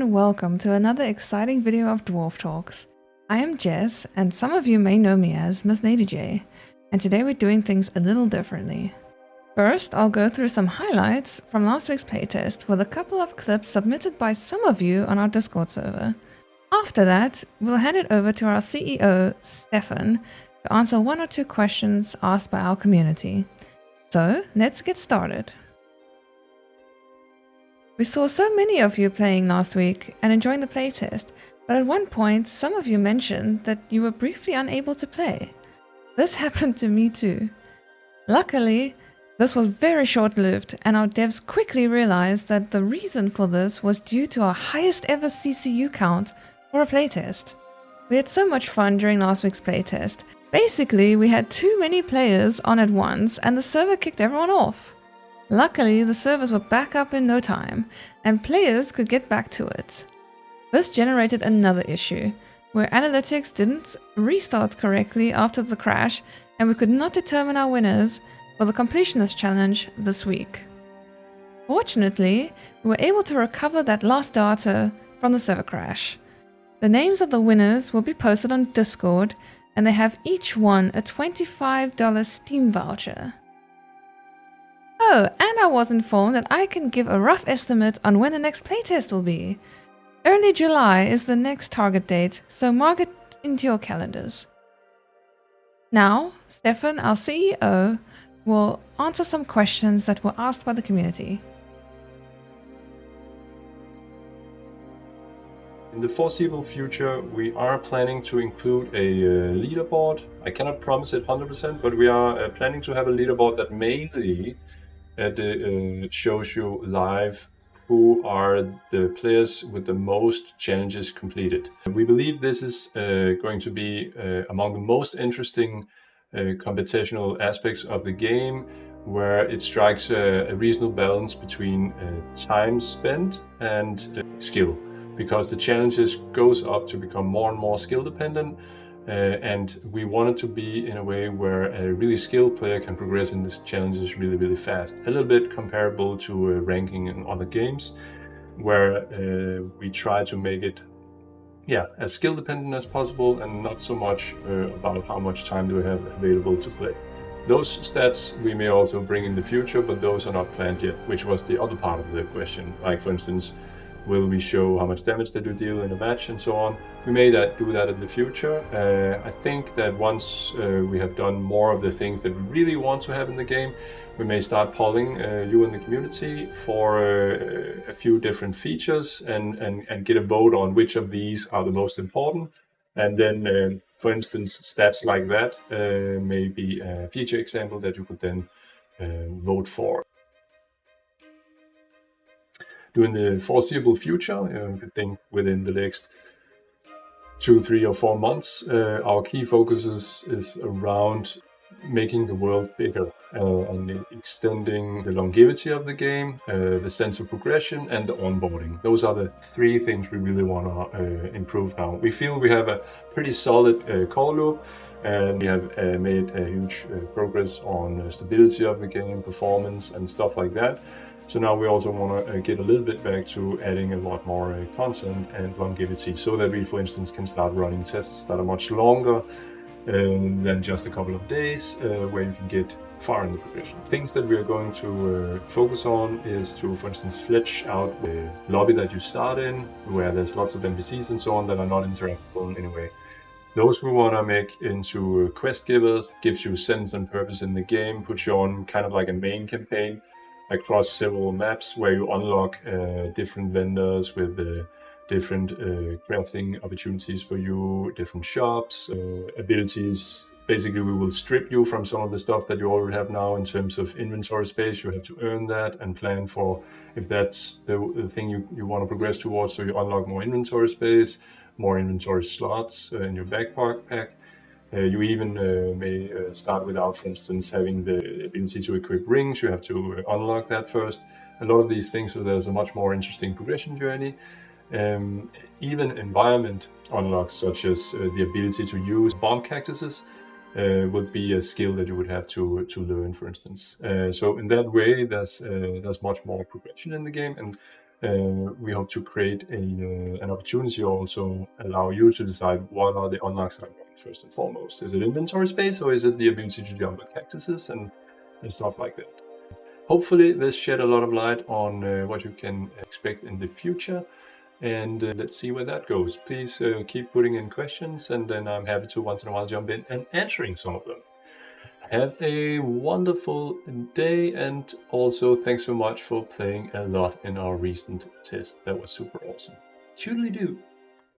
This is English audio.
and welcome to another exciting video of Dwarf Talks. I am Jess, and some of you may know me as Miss NadyJ, and today we're doing things a little differently. First, I'll go through some highlights from last week's playtest with a couple of clips submitted by some of you on our Discord server. After that, we'll hand it over to our CEO, Stefan, to answer one or two questions asked by our community. So, let's get started. We saw so many of you playing last week and enjoying the playtest, but at one point some of you mentioned that you were briefly unable to play. This happened to me too. Luckily, this was very short-lived, and our devs quickly realized that the reason for this was due to our highest ever CCU count for a playtest. We had so much fun during last week's playtest. Basically, we had too many players on at once and the server kicked everyone off. Luckily, the servers were back up in no time, and players could get back to it. This generated another issue, where analytics didn't restart correctly after the crash, and we could not determine our winners for the completionist challenge this week. Fortunately, we were able to recover that lost data from the server crash. The names of the winners will be posted on Discord, and they have each won a $25 Steam voucher. Oh, and I was informed that I can give a rough estimate on when the next playtest will be. Early July is the next target date, so mark it into your calendars. Now, Stefan, our CEO, will answer some questions that were asked by the community. In the foreseeable future, we are planning to include a leaderboard. I cannot promise it 100%, but we are planning to have a leaderboard that mainly shows you live who are the players with the most challenges completed. We believe this is going to be among the most interesting computational aspects of the game, where it strikes a reasonable balance between time spent and skill, because the challenges goes up to become more and more skill dependent. And we want it to be in a way where a really skilled player can progress in these challenges really fast. A little bit comparable to ranking in other games, where we try to make it as skill dependent as possible and not so much about how much time do we have available to play. Those stats we may also bring in the future, but those are not planned yet, which was the other part of the question. Like, for instance, will we show how much damage they do deal in a match and so on? We may do that in the future. I think that once we have done more of the things that we really want to have in the game, we may start polling you in the community for a few different features and get a vote on which of these are the most important. And then, for instance, stats like that may be a feature example that you could then vote for. During the foreseeable future, I think within the next 2, 3, or 4 months, our key focus is around making the world bigger and extending the longevity of the game, the sense of progression, and the onboarding. Those are the 3 things we really want to improve now. We feel we have a pretty solid core loop, and we have made a huge progress on stability of the game, performance, and stuff like that. So now we also want to get a little bit back to adding a lot more content and longevity, so that we, for instance, can start running tests that are much longer than just a couple of days, where you can get far in the progression. Things that we are going to focus on is to, for instance, flesh out the lobby that you start in, where there's lots of NPCs and so on that are not interactable in any way. Those we want to make into quest givers, gives you sense and purpose in the game, puts you on kind of like a main campaign across several maps, where you unlock different vendors with different crafting opportunities for you, different shops, abilities. Basically, we will strip you from some of the stuff that you already have now in terms of inventory space. You have to earn that and plan for if that's the thing you want to progress towards. So you unlock more inventory space, more inventory slots in your backpack. You even may start without, for instance, having the ability to equip rings. You have to unlock that first. A lot of these things, so there's a much more interesting progression journey. Even environment unlocks, such as the ability to use bomb cactuses, would be a skill that you would have to learn, for instance. So in that way, there's much more progression in the game, and we hope to create an opportunity also allow you to decide what are the unlocks that I want first and foremost. Is it inventory space, or is it the ability to jump on cactuses and stuff like that? Hopefully this shed a lot of light on what you can expect in the future, and let's see where that goes. Please keep putting in questions, and then I'm happy to once in a while jump in and answering some of them. Have a wonderful day, and also thanks so much for playing a lot in our recent test. That was super awesome. Toodly-doo.